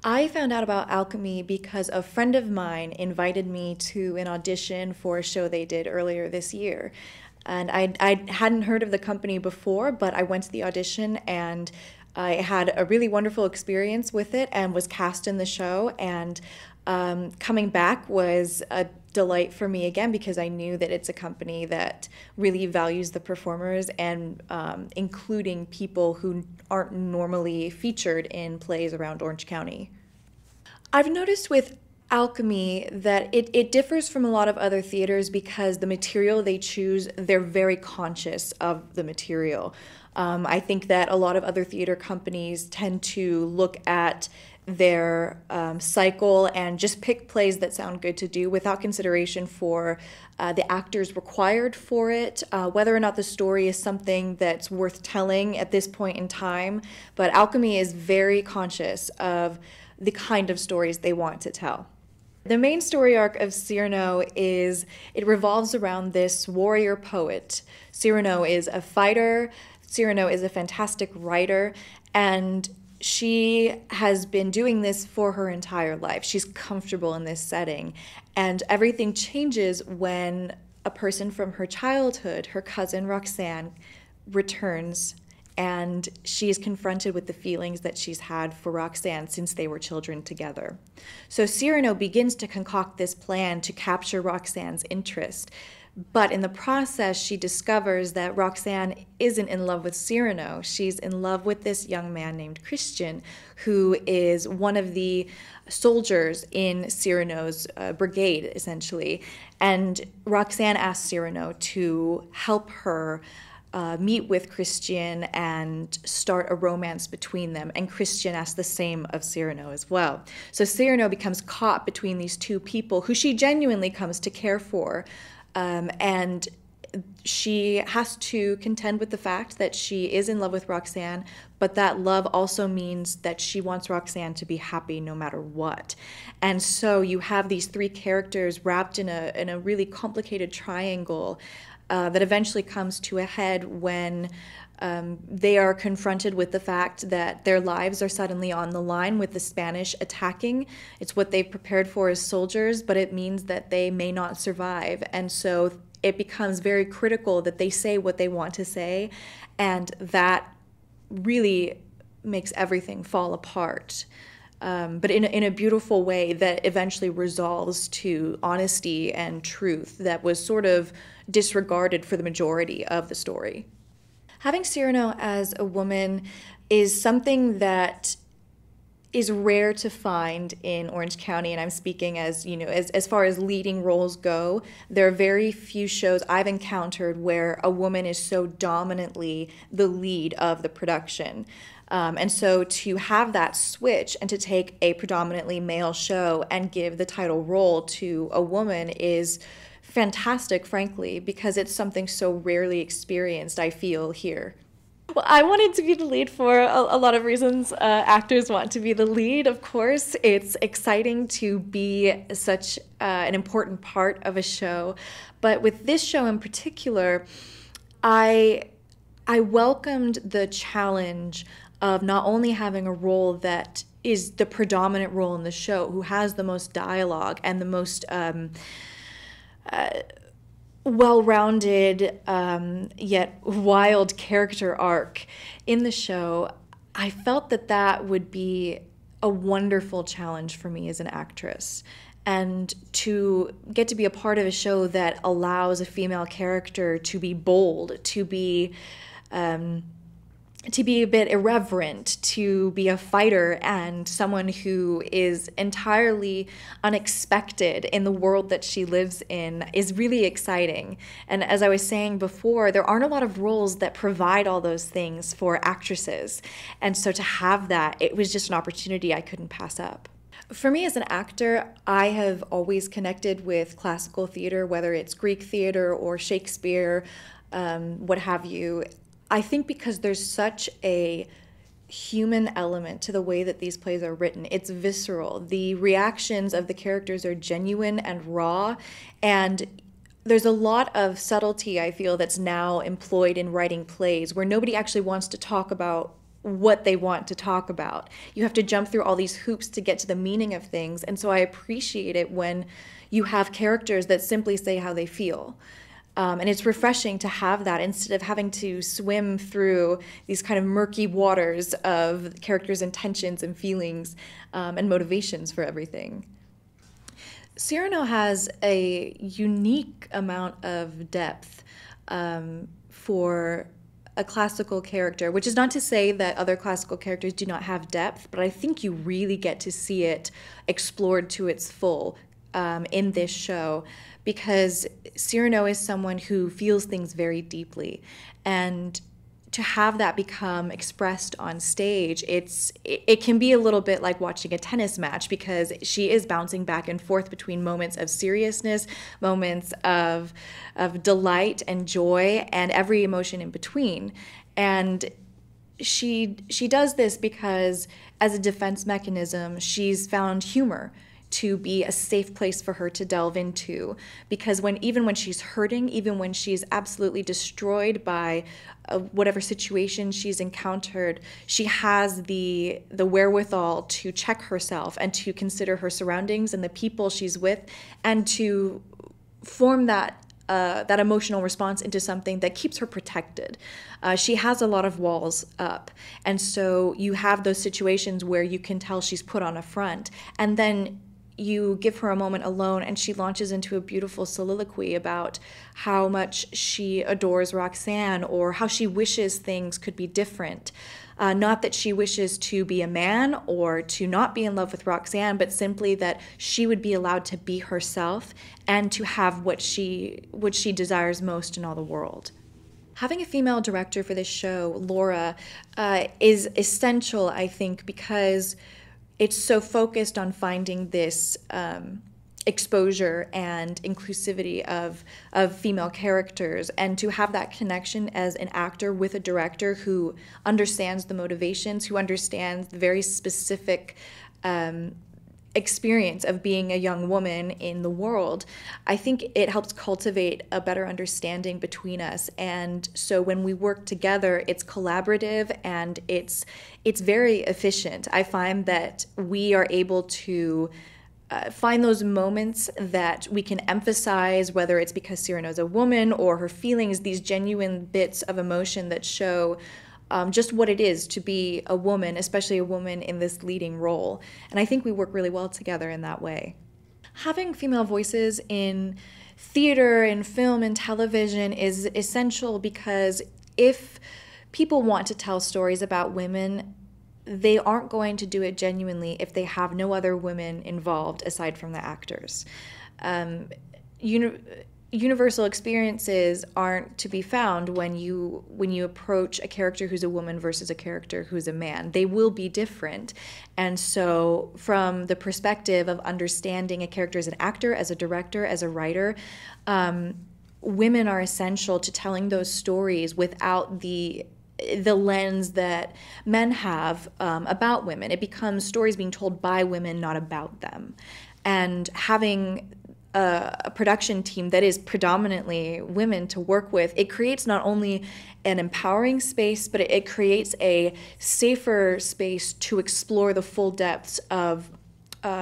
I found out about Alchemy because a friend of mine invited me to an audition for a show they did earlier this year. And I hadn't heard of the company before, but I went to the audition and I had a really wonderful experience with it and was cast in the show. And coming back was a delight for me again because I knew that it's a company that really values the performers and including people who aren't normally featured in plays around Orange County. I've noticed with Alchemy that it differs from a lot of other theaters because the material they choose, they're very conscious of the material. I think that a lot of other theater companies tend to look at their cycle and just pick plays that sound good to do without consideration for the actors required for it, whether or not the story is something that's worth telling at this point in time. But Alchemy is very conscious of the kind of stories they want to tell. The main story arc of Cyrano is it revolves around this warrior poet. Cyrano is a fighter, Cyrano is a fantastic writer, and she has been doing this for her entire life. She's comfortable in this setting, and everything changes when a person from her childhood, her cousin Roxane, returns, and she is confronted with the feelings that she's had for Roxane since they were children together. So Cyrano begins to concoct this plan to capture Roxane's interest. But in the process, she discovers that Roxane isn't in love with Cyrano. She's in love with this young man named Christian, who is one of the soldiers in Cyrano's brigade, essentially. And Roxane asks Cyrano to help her meet with Christian and start a romance between them. And Christian asks the same of Cyrano as well. So Cyrano becomes caught between these two people who she genuinely comes to care for. And she has to contend with the fact that she is in love with Roxane, but that love also means that she wants Roxane to be happy no matter what. And so you have these three characters wrapped in a really complicated triangle that eventually comes to a head when they are confronted with the fact that their lives are suddenly on the line with the Spanish attacking. It's what they've prepared for as soldiers, but it means that they may not survive. And so it becomes very critical that they say what they want to say, and that really makes everything fall apart. But in a beautiful way that eventually resolves to honesty and truth that was sort of disregarded for the majority of the story. Having Cyrano as a woman is something that is rare to find in Orange County, and I'm speaking as, you know, as far as leading roles go. There are very few shows I've encountered where a woman is so dominantly the lead of the production. And so to have that switch and to take a predominantly male show and give the title role to a woman is fantastic, frankly, because it's something so rarely experienced, I feel, here. Well, I wanted to be the lead for a lot of reasons. Actors want to be the lead, of course. It's exciting to be such an important part of a show. But with this show in particular, I welcomed the challenge of not only having a role that is the predominant role in the show, who has the most dialogue and the most well-rounded yet wild character arc in the show. I felt that that would be a wonderful challenge for me as an actress. And to get to be a part of a show that allows a female character to be bold, to be a bit irreverent, to be a fighter and someone who is entirely unexpected in the world that she lives in is really exciting. And as I was saying before, there aren't a lot of roles that provide all those things for actresses. And so to have that, it was just an opportunity I couldn't pass up. For me as an actor, I have always connected with classical theater, whether it's Greek theater or Shakespeare, what have you. I think because there's such a human element to the way that these plays are written. It's visceral. The reactions of the characters are genuine and raw, and there's a lot of subtlety, I feel, that's now employed in writing plays where nobody actually wants to talk about what they want to talk about. You have to jump through all these hoops to get to the meaning of things. And so I appreciate it when you have characters that simply say how they feel. And it's refreshing to have that instead of having to swim through these kind of murky waters of characters' intentions and feelings and motivations for everything. Cyrano has a unique amount of depth for a classical character, which is not to say that other classical characters do not have depth, but I think you really get to see it explored to its full in this show, because Cyrano is someone who feels things very deeply, and to have that become expressed on stage, it can be a little bit like watching a tennis match, because she is bouncing back and forth between moments of seriousness, moments of delight and joy, and every emotion in between. And she does this because, as a defense mechanism, she's found humor to be a safe place for her to delve into, because even when she's hurting, even when she's absolutely destroyed by whatever situation she's encountered, she has the wherewithal to check herself and to consider her surroundings and the people she's with, and to form that emotional response into something that keeps her protected. She has a lot of walls up, and so you have those situations where you can tell she's put on a front, and then you give her a moment alone and she launches into a beautiful soliloquy about how much she adores Roxane, or how she wishes things could be different. Not that she wishes to be a man or to not be in love with Roxane, but simply that she would be allowed to be herself and to have what she desires most in all the world. Having a female director for this show, Laura, is essential, I think, because it's so focused on finding this exposure and inclusivity of female characters, and to have that connection as an actor with a director who understands the motivations, who understands the very specific experience of being a young woman in the world. I think it helps cultivate a better understanding between us. And so when we work together, it's collaborative and it's very efficient. I find that we are able to find those moments that we can emphasize, whether it's because Cyrano's a woman or her feelings, these genuine bits of emotion that show just what it is to be a woman, especially a woman in this leading role. And I think we work really well together in that way. Having female voices in theater, in film, and television is essential, because if people want to tell stories about women, they aren't going to do it genuinely if they have no other women involved aside from the actors. Universal experiences aren't to be found when you approach a character who's a woman versus a character who's a man. They will be different. And so from the perspective of understanding a character as an actor, as a director, as a writer, women are essential to telling those stories without the lens that men have about women. It becomes stories being told by women, not about them. And having a production team that is predominantly women to work with, it creates not only an empowering space, but it creates a safer space to explore the full depths of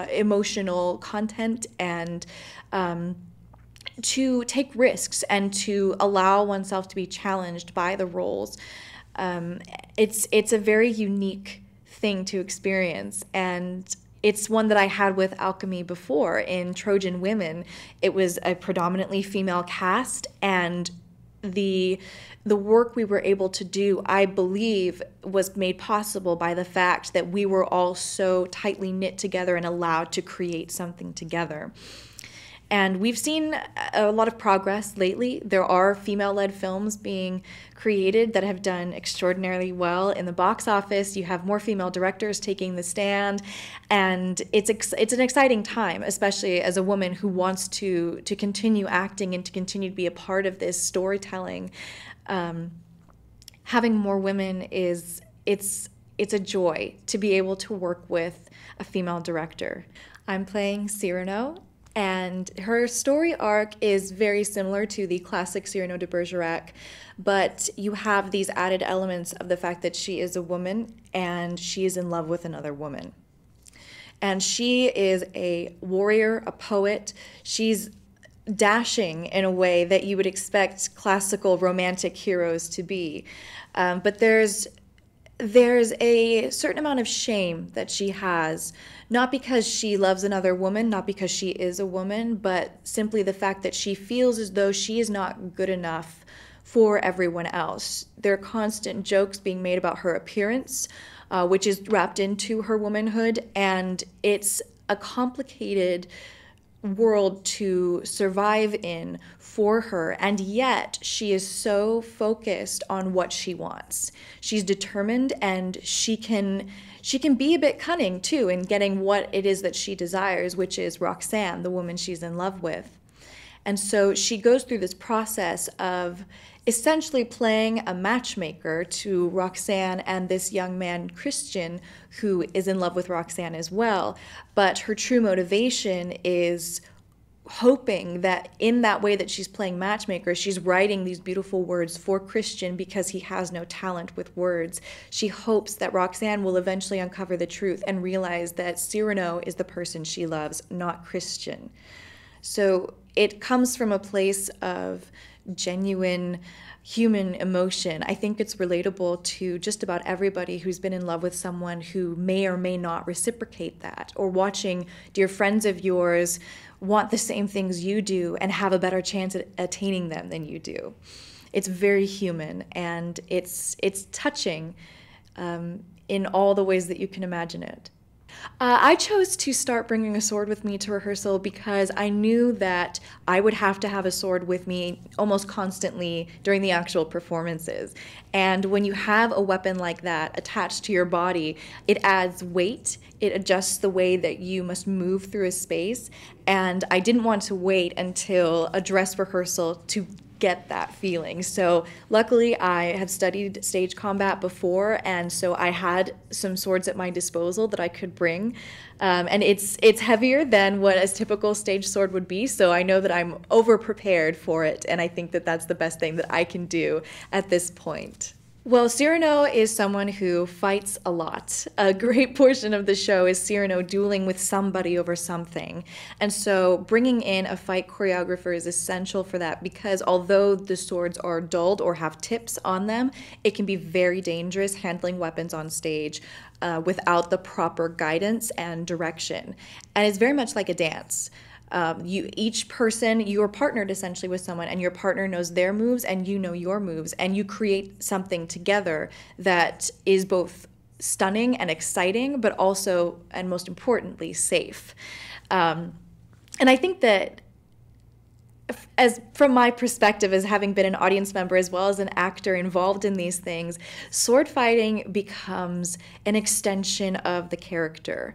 emotional content, and to take risks and to allow oneself to be challenged by the roles. It's a very unique thing to experience, and it's one that I had with Alchemy before. In Trojan Women, it was a predominantly female cast, and the work we were able to do, I believe, was made possible by the fact that we were all so tightly knit together and allowed to create something together. And we've seen a lot of progress lately. There are female-led films being created that have done extraordinarily well in the box office. You have more female directors taking the stand, and it's an exciting time, especially as a woman who wants to continue acting and to continue to be a part of this storytelling. Having more women it's a joy to be able to work with a female director. I'm playing Cyrano, And her story arc is very similar to the classic Cyrano de Bergerac, but you have these added elements of the fact that she is a woman and she is in love with another woman. And she is a warrior, a poet. She's dashing in a way that you would expect classical romantic heroes to be. But there's a certain amount of shame that she has, not because she loves another woman, not because she is a woman, but simply the fact that she feels as though she is not good enough for everyone else. There are constant jokes being made about her appearance, which is wrapped into her womanhood, and it's a complicated world to survive in for her, and yet she is so focused on what she wants. She's determined, and she can be a bit cunning too in getting what it is that she desires, which is Roxane, the woman she's in love with. And so she goes through this process of essentially playing a matchmaker to Roxane and this young man, Christian, who is in love with Roxane as well. But her true motivation is hoping that in that way that she's playing matchmaker, she's writing these beautiful words for Christian because he has no talent with words. She hopes that Roxane will eventually uncover the truth and realize that Cyrano is the person she loves, not Christian. So it comes from a place of genuine human emotion. I think it's relatable to just about everybody who's been in love with someone who may or may not reciprocate that, or watching dear friends of yours want the same things you do and have a better chance at attaining them than you do. It's very human, and it's touching in all the ways that you can imagine it. I chose to start bringing a sword with me to rehearsal because I knew that I would have to have a sword with me almost constantly during the actual performances. And when you have a weapon like that attached to your body, it adds weight. It adjusts the way that you must move through a space. And I didn't want to wait until a dress rehearsal to get that feeling. So luckily I have studied stage combat before, and so I had some swords at my disposal that I could bring. And it's heavier than what a typical stage sword would be, so I know that I'm over prepared for it, and I think that that's the best thing that I can do at this point. Well, Cyrano is someone who fights a lot. A great portion of the show is Cyrano dueling with somebody over something. And so bringing in a fight choreographer is essential for that, because although the swords are dulled or have tips on them, it can be very dangerous handling weapons on stage without the proper guidance and direction. And it's very much like a dance. Each person, you're partnered essentially with someone, and your partner knows their moves and you know your moves, and you create something together that is both stunning and exciting, but also, and most importantly, safe. And I think that as from my perspective as having been an audience member as well as an actor involved in these things, sword fighting becomes an extension of the character.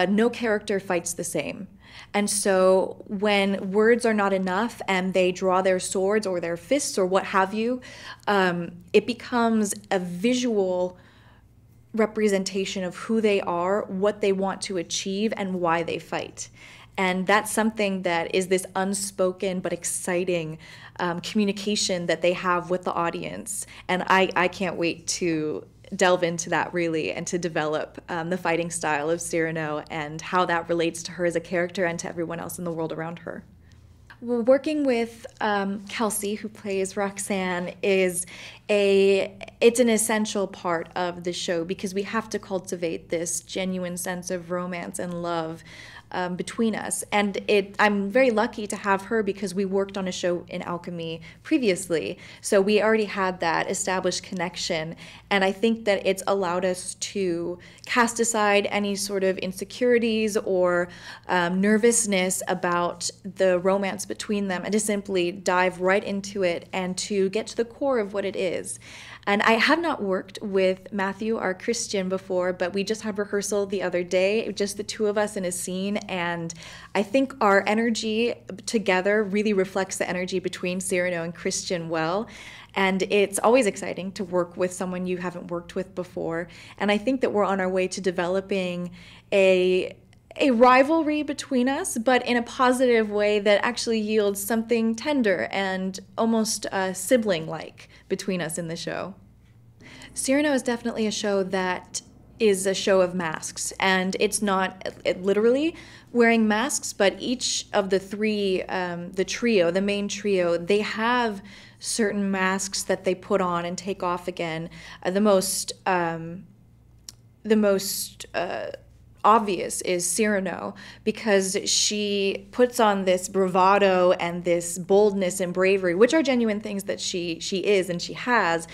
No character fights the same. And so when words are not enough and they draw their swords or their fists or what have you, it becomes a visual representation of who they are, what they want to achieve, and why they fight. And that's something that is this unspoken but exciting communication that they have with the audience. And I can't wait to delve into that really, and to develop the fighting style of Cyrano and how that relates to her as a character and to everyone else in the world around her. Well, working with Kelsey, who plays Roxane, it's an essential part of the show, because we have to cultivate this genuine sense of romance and love between us. And I'm very lucky to have her because we worked on a show in Alchemy previously. So we already had that established connection. And I think that it's allowed us to cast aside any sort of insecurities or nervousness about the romance between them, and to simply dive right into it and to get to the core of what it is. And I have not worked with Matthew, our Christian, before, but we just had rehearsal the other day, just the two of us in a scene, and I think our energy together really reflects the energy between Cyrano and Christian well. And it's always exciting to work with someone you haven't worked with before. And I think that we're on our way to developing a rivalry between us, but in a positive way that actually yields something tender and almost sibling-like between us in the show. Cyrano is definitely a show that is a show of masks, and it's not literally wearing masks, but each of the three, the main trio, they have certain masks that they put on and take off again. The most obvious is Cyrano, because she puts on this bravado and this boldness and bravery, which are genuine things that she is and she has,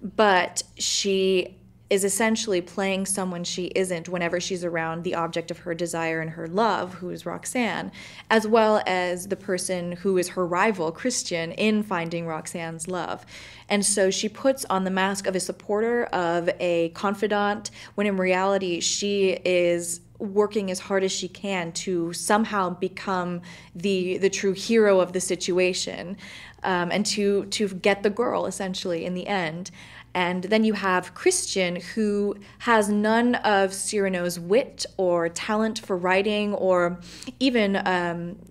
but she is essentially playing someone she isn't whenever she's around the object of her desire and her love, who is Roxane, as well as the person who is her rival, Christian, in finding Roxane's love. And so she puts on the mask of a supporter, of a confidant, when in reality she is working as hard as she can to somehow become the true hero of the situation, and to get the girl, essentially, in the end. And then you have Christian, who has none of Cyrano's wit or talent for writing or even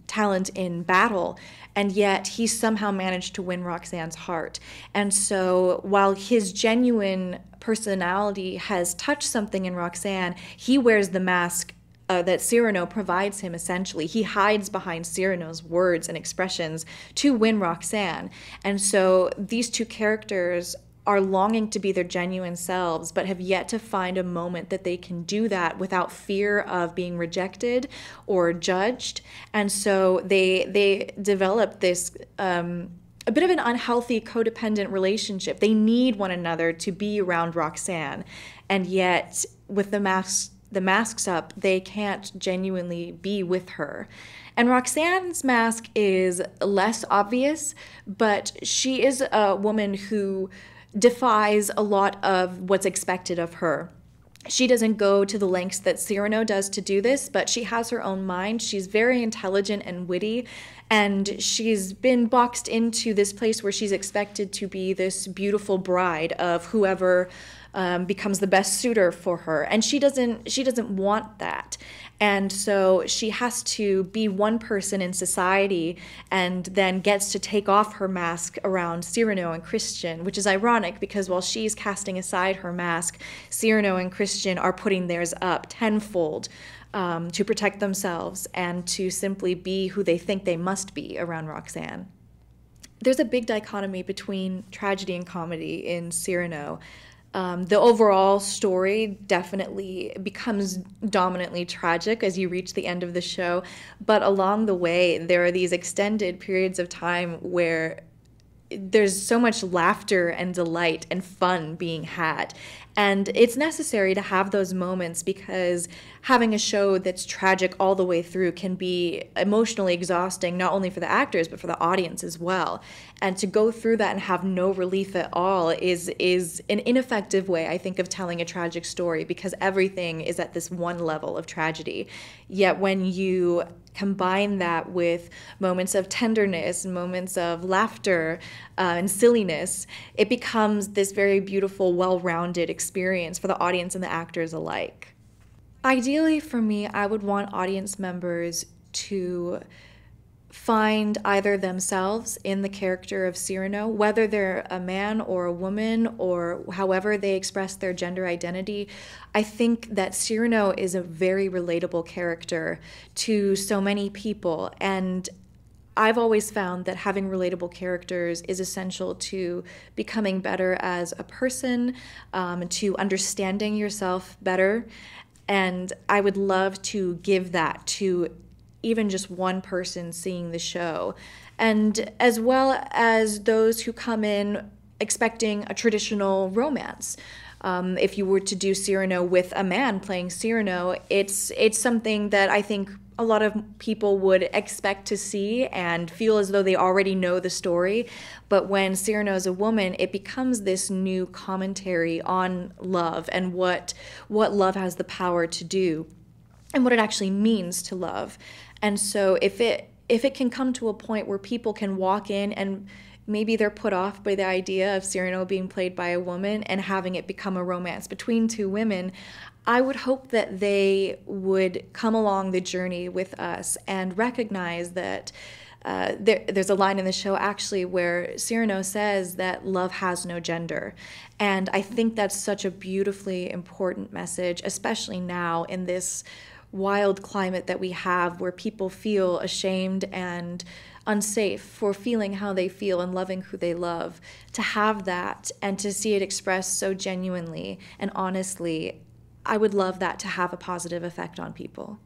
talent in battle, and yet he somehow managed to win Roxane's heart. And so while his genuine personality has touched something in Roxane, he wears the mask that Cyrano provides him, essentially. He hides behind Cyrano's words and expressions to win Roxane. And so these two characters are longing to be their genuine selves, but have yet to find a moment that they can do that without fear of being rejected or judged. And so they develop this a bit of an unhealthy codependent relationship. They need one another to be around Roxane, and yet with the masks up, they can't genuinely be with her. And Roxane's mask is less obvious, but she is a woman who defies a lot of what's expected of her. She doesn't go to the lengths that Cyrano does to do this, but she has her own mind. She's very intelligent and witty, and she's been boxed into this place where she's expected to be this beautiful bride of whoever becomes the best suitor for her, and she doesn't want that. And so she has to be one person in society and then gets to take off her mask around Cyrano and Christian, which is ironic because while she's casting aside her mask, Cyrano and Christian are putting theirs up tenfold to protect themselves and to simply be who they think they must be around Roxane. There's a big dichotomy between tragedy and comedy in Cyrano. The overall story definitely becomes dominantly tragic as you reach the end of the show, but along the way there are these extended periods of time where there's so much laughter and delight and fun being had. And it's necessary to have those moments because having a show that's tragic all the way through can be emotionally exhausting, not only for the actors, but for the audience as well. And to go through that and have no relief at all is an ineffective way, I think, of telling a tragic story, because everything is at this one level of tragedy. Yet when you combine that with moments of tenderness, moments of laughter and silliness, it becomes this very beautiful, well-rounded experience for the audience and the actors alike. Ideally, for me, I would want audience members to find either themselves in the character of Cyrano, whether they're a man or a woman or however they express their gender identity. I think that Cyrano is a very relatable character to so many people, and I've always found that having relatable characters is essential to becoming better as a person, to understanding yourself better, and I would love to give that to even just one person seeing the show, and as well as those who come in expecting a traditional romance. If you were to do Cyrano with a man playing Cyrano, it's something that I think a lot of people would expect to see and feel as though they already know the story. But when Cyrano is a woman, it becomes this new commentary on love and what love has the power to do and what it actually means to love. And so if it can come to a point where people can walk in and maybe they're put off by the idea of Cyrano being played by a woman and having it become a romance between two women, I would hope that they would come along the journey with us and recognize that there's a line in the show actually where Cyrano says that love has no gender. And I think that's such a beautifully important message, especially now in this wild climate that we have where people feel ashamed and unsafe for feeling how they feel and loving who they love. To have that and to see it expressed so genuinely and honestly, I would love that to have a positive effect on people.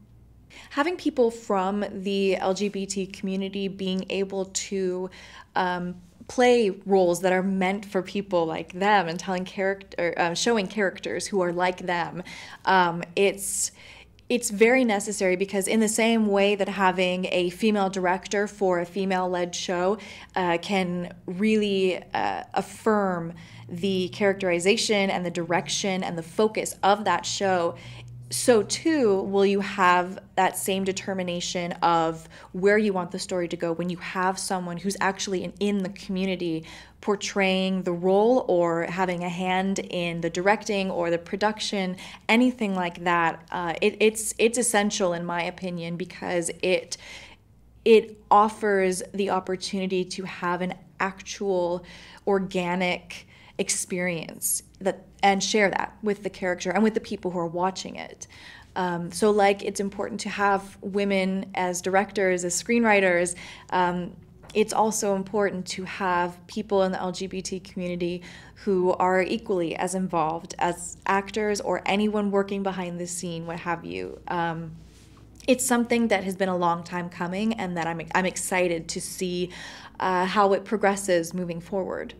Having people from the LGBT community being able to play roles that are meant for people like them and showing characters who are like them, it's very necessary, because in the same way that having a female director for a female-led show can really affirm the characterization and the direction and the focus of that show, so too will you have that same determination of where you want the story to go when you have someone who's actually in the community portraying the role or having a hand in the directing or the production, anything like that. It's essential in my opinion, because it offers the opportunity to have an actual organic experience and share that with the character and with the people who are watching it. So like it's important to have women as directors, as screenwriters. It's also important to have people in the LGBT community who are equally as involved as actors or anyone working behind the scene, what have you. It's something that has been a long time coming, and that I'm excited to see how it progresses moving forward.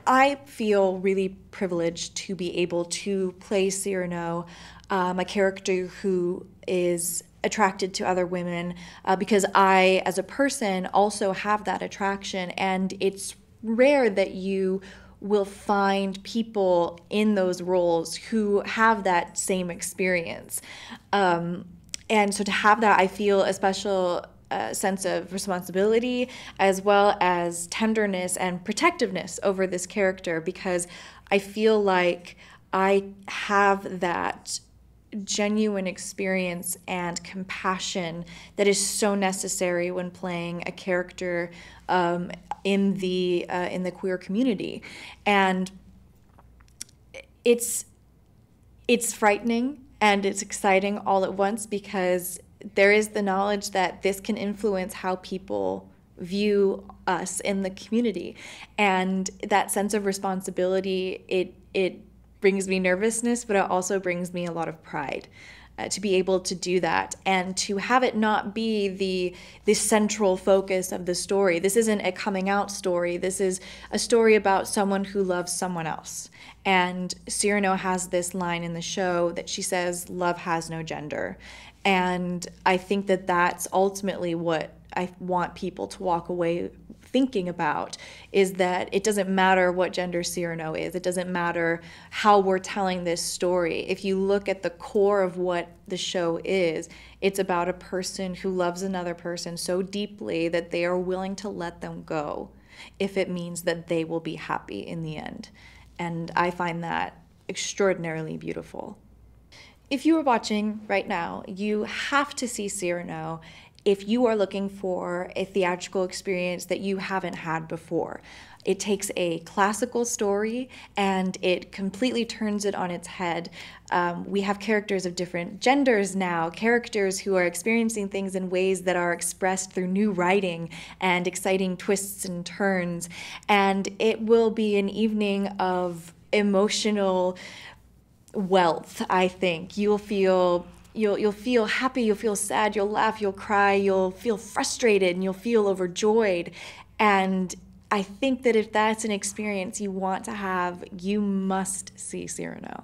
I feel really privileged to be able to play Cyrano, a character who is attracted to other women, because I, as a person, also have that attraction, and it's rare that you will find people in those roles who have that same experience. And so to have that, I feel a special sense of responsibility as well as tenderness and protectiveness over this character, because I feel like I have that genuine experience and compassion that is so necessary when playing a character in the queer community. And it's frightening and it's exciting all at once, because there is the knowledge that this can influence how people view us in the community. And that sense of responsibility, it brings me nervousness, but it also brings me a lot of pride to be able to do that and to have it not be the central focus of the story. This isn't a coming out story. This is a story about someone who loves someone else. And Cyrano has this line in the show that she says, "Love has no gender." And I think that that's ultimately what I want people to walk away thinking about, is that it doesn't matter what gender Cyrano is. It doesn't matter how we're telling this story. If you look at the core of what the show is, it's about a person who loves another person so deeply that they are willing to let them go if it means that they will be happy in the end. And I find that extraordinarily beautiful. If you are watching right now, you have to see Cyrano if you are looking for a theatrical experience that you haven't had before. It takes a classical story and it completely turns it on its head. We have characters of different genders now, characters who are experiencing things in ways that are expressed through new writing and exciting twists and turns. And it will be an evening of emotional wealth, I think. You'll feel happy, you'll feel sad, you'll laugh, you'll cry, you'll feel frustrated, and you'll feel overjoyed. And I think that if that's an experience you want to have, you must see Cyrano.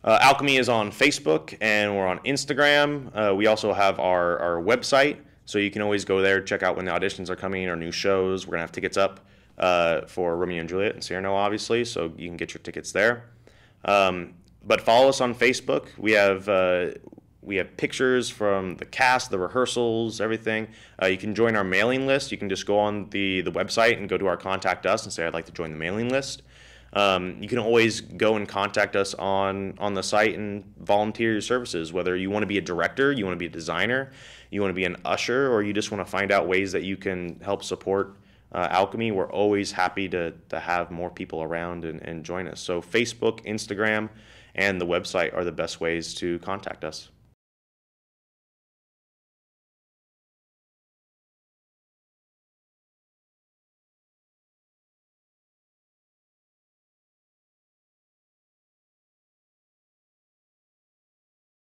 Alchemy is on Facebook and we're on Instagram. We also have our website, so you can always go there, check out when the auditions are coming, our new shows. We're going to have tickets up for Romeo and Juliet and Cyrano, obviously, so you can get your tickets there. But follow us on Facebook. We have pictures from the cast, the rehearsals, everything. You can join our mailing list. You can just go on the website and go to our Contact Us and say, I'd like to join the mailing list. You can always go and contact us on the site and volunteer your services, whether you want to be a director, you want to be a designer, you want to be an usher, or you just want to find out ways that you can help support Alchemy. We're always happy to have more people around and join us. So Facebook, Instagram, and the website are the best ways to contact us.